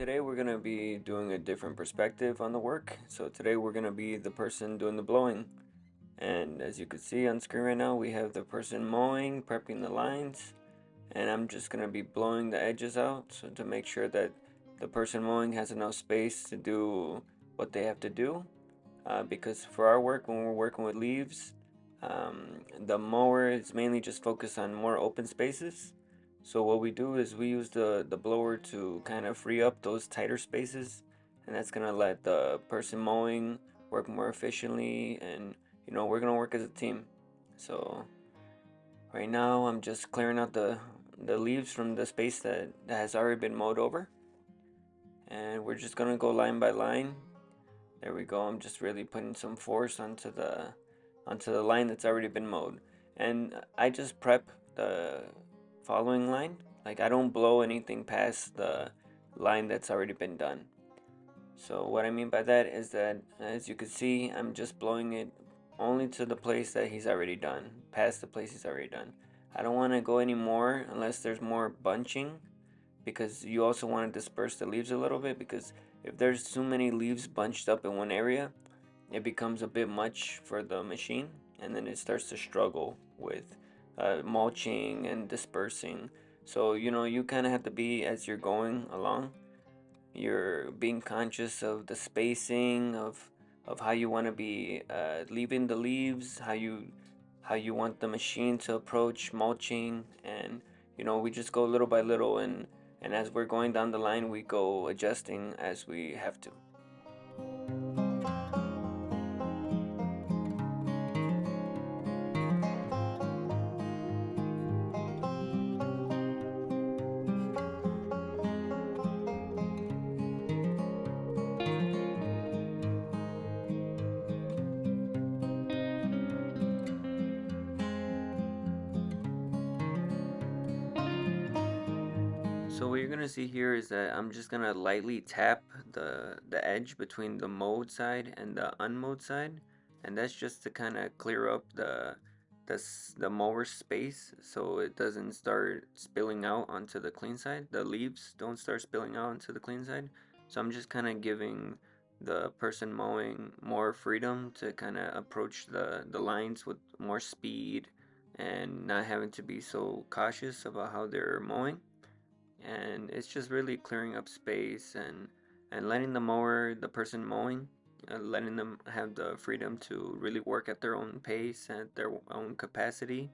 today we're going to be doing a different perspective on the work. So today we're going to be the person doing the blowing. And as you can see on screen right now, we have the person mowing, prepping the lines, and I'm just going to be blowing the edges out so to make sure that the person mowing has enough space to do what they have to do. Because for our work, when we're working with leaves, the mower is mainly just focused on more open spaces. So what we do is we use the blower to kind of free up those tighter spaces, and that's gonna let the person mowing work more efficiently, and we're gonna work as a team. So right now I'm just clearing out the leaves from the space that has already been mowed over, and we're just gonna go line by line. There we go. I'm just really putting some force onto the line that's already been mowed. And I just prep the following line. Like I don't blow anything past the line that's already been done. So what I mean by that is that, as you can see, I'm just blowing it only to the place that he's already done, past the place he's already done. I don't want to go any more unless there's more bunching, because you also want to disperse the leaves a little bit, because if there's too many leaves bunched up in one area, it becomes a bit much for the machine, and then it starts to struggle with mulching and dispersing. So you kind of have to be, as you're going along, you're being conscious of the spacing of how you want to be leaving the leaves, how you want the machine to approach mulching, and we just go little by little, and as we're going down the line we go adjusting as we have to. So what you're gonna see here is that I'm just gonna lightly tap the edge between the mowed side and the unmowed side, and that's just to kind of clear up the mower space so it doesn't start spilling out onto the clean side. The leaves don't start spilling out onto the clean side. So I'm just kind of giving the person mowing more freedom to kind of approach the lines with more speed and not having to be so cautious about how they're mowing. And it's just really clearing up space and letting the person mowing, letting them have the freedom to really work at their own pace and at their own capacity.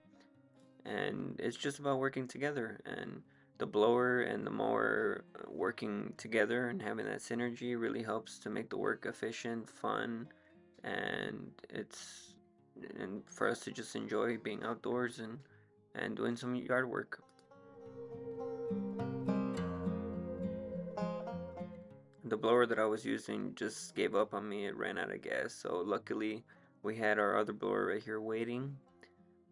And it's just about working together, and the blower and the mower working together and having that synergy really helps to make the work efficient, fun, and for us to just enjoy being outdoors and doing some yard work. The blower that I was using just gave up on me. It ran out of gas. So luckily we had our other blower right here waiting.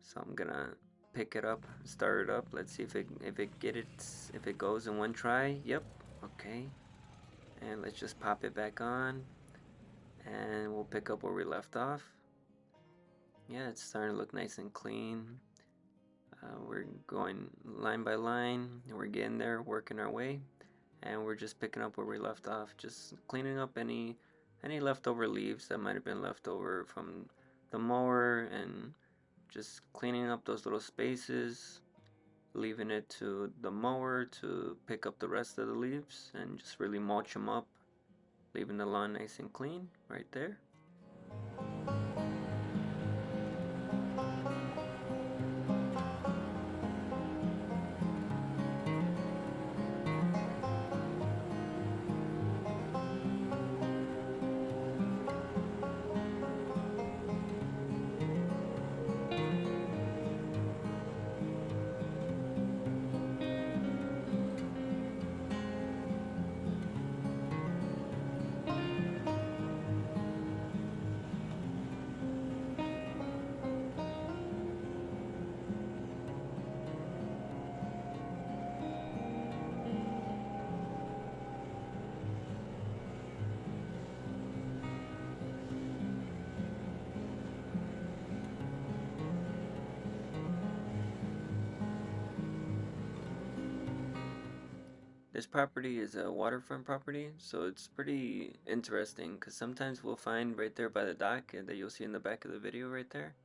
So I'm gonna pick it up, start it up. Let's see if it goes in one try. Yep. Okay. And let's just pop it back on, and we'll pick up where we left off. Yeah, it's starting to look nice and clean. We're going line by line. We're getting there, working our way, and we're just picking up where we left off, just cleaning up any leftover leaves that might have been left over from the mower, and just cleaning up those little spaces, leaving it to the mower to pick up the rest of the leaves and just really mulch them up, leaving the lawn nice and clean right there. This property is a waterfront property, so it's pretty interesting because sometimes we'll find right there by the dock that you'll see in the back of the video right there.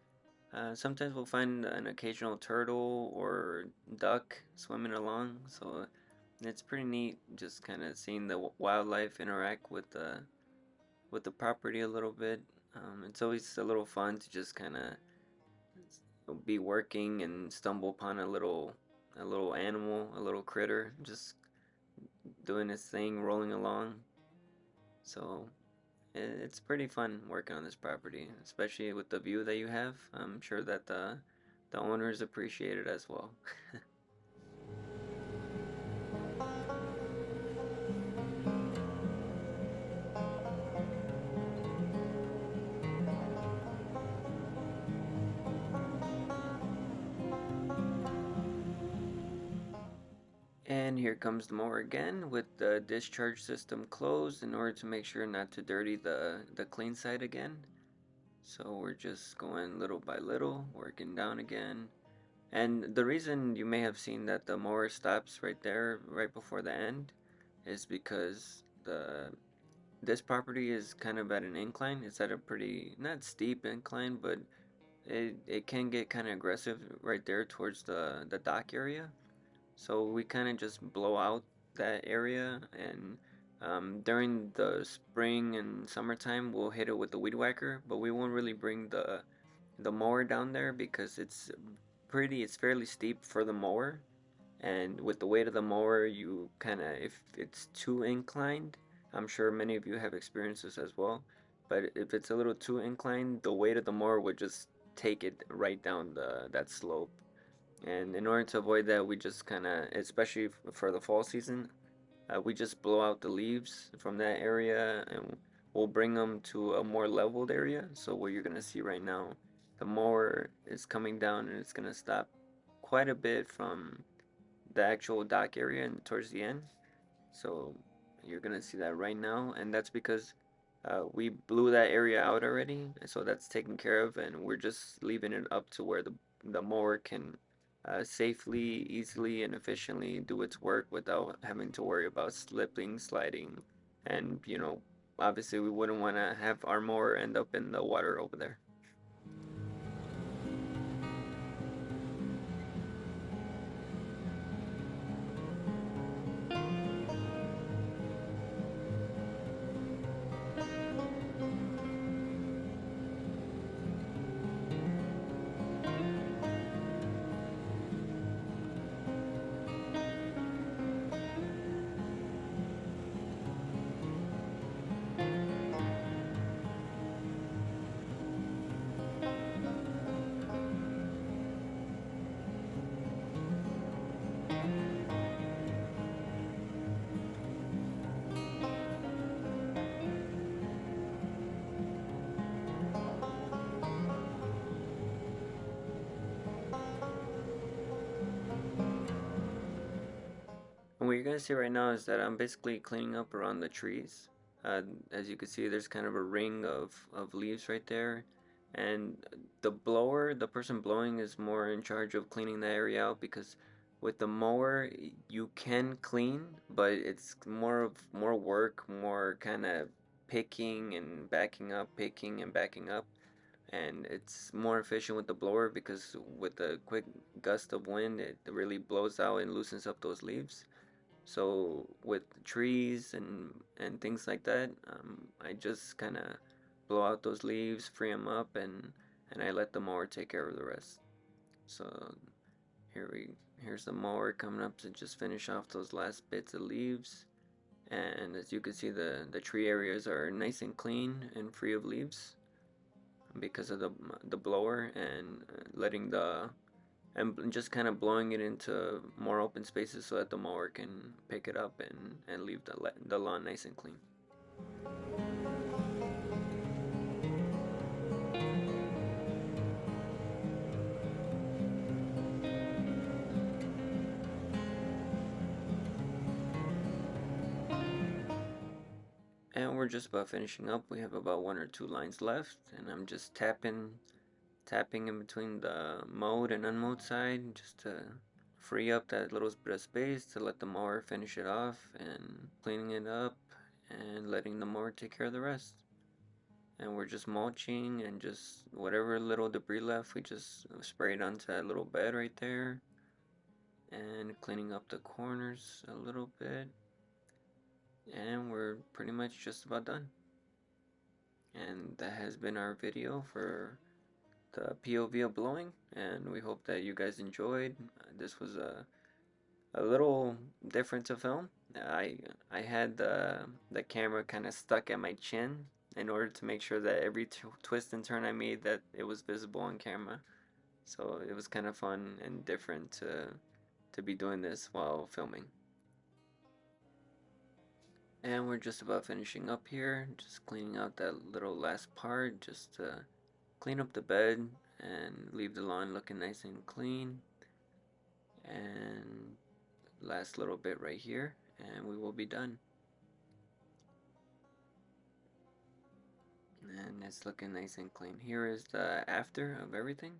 Sometimes we'll find an occasional turtle or duck swimming along, so it's pretty neat just kind of seeing the wildlife interact with the property a little bit. It's always a little fun to just kind of be working and stumble upon a little animal, a little critter, just doing its thing, rolling along. So it's pretty fun working on this property, especially with the view that you have. I'm sure that the owners appreciate it as well. And here comes the mower again with the discharge system closed in order to make sure not to dirty the clean side again. So we're just going little by little, working down again. And the reason you may have seen that the mower stops right there, right before the end, is because this property is kind of at an incline. It's at a pretty, not steep incline, but it can get kind of aggressive right there towards the dock area. So we kind of just blow out that area, and during the spring and summertime we'll hit it with the weed whacker, but we won't really bring the mower down there because it's fairly steep for the mower, and with the weight of the mower you kind of, if it's too inclined, I'm sure many of you have experienced this as well, but if it's a little too inclined, the weight of the mower would just take it right down that slope. And in order to avoid that, we just kind of, especially for the fall season, we just blow out the leaves from that area, and we'll bring them to a more leveled area. So what you're gonna see right now, the mower is coming down and it's gonna stop quite a bit from the actual dock area and towards the end. So you're gonna see that right now, and that's because we blew that area out already, so that's taken care of, and we're just leaving it up to where the mower can safely, easily, and efficiently do its work without having to worry about slipping, sliding, and obviously we wouldn't want to have our mower end up in the water over there. And what you're gonna see right now is that I'm basically cleaning up around the trees. As you can see, there's kind of a ring of leaves right there. And the person blowing is more in charge of cleaning the area out because with the mower, you can clean, but it's more work, more kind of picking and backing up. And it's more efficient with the blower because with the quick gust of wind, it really blows out and loosens up those leaves. So with trees and things like that, I just kind of blow out those leaves, free them up, and I let the mower take care of the rest. So here's the mower coming up to just finish off those last bits of leaves. And as you can see, the tree areas are nice and clean and free of leaves because of the blower and letting the and just kind of blowing it into more open spaces so that the mower can pick it up and leave the lawn nice and clean. And we're just about finishing up. We have about one or two lines left, and I'm just tapping in between the mowed and unmowed side just to free up that little bit of space to let the mower finish it off and cleaning it up and letting the mower take care of the rest. And we're just mulching and just whatever little debris left, we just sprayed onto that little bed right there and cleaning up the corners a little bit. And we're pretty much just about done. And that has been our video for the POV of blowing, and we hope that you guys enjoyed. This was a little different to film. I had the camera kind of stuck at my chin in order to make sure that every twist and turn I made that it was visible on camera. So it was kind of fun and different to be doing this while filming. And we're just about finishing up here, just cleaning out that little last part, just to clean up the bed and leave the lawn looking nice and clean. And last little bit right here, and we will be done. And it's looking nice and clean. Here is the after of everything.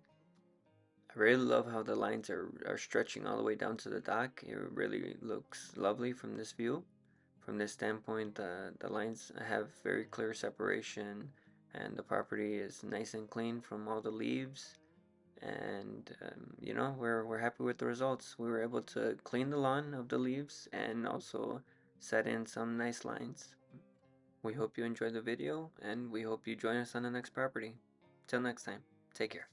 I really love how the lines are stretching all the way down to the dock. It really looks lovely from this view. From this standpoint, the lines have very clear separation, and the property is nice and clean from all the leaves. And you know, we're happy with the results. We were able to clean the lawn of the leaves and also set in some nice lines. We hope you enjoyed the video, and we hope you join us on the next property. Till next time, take care.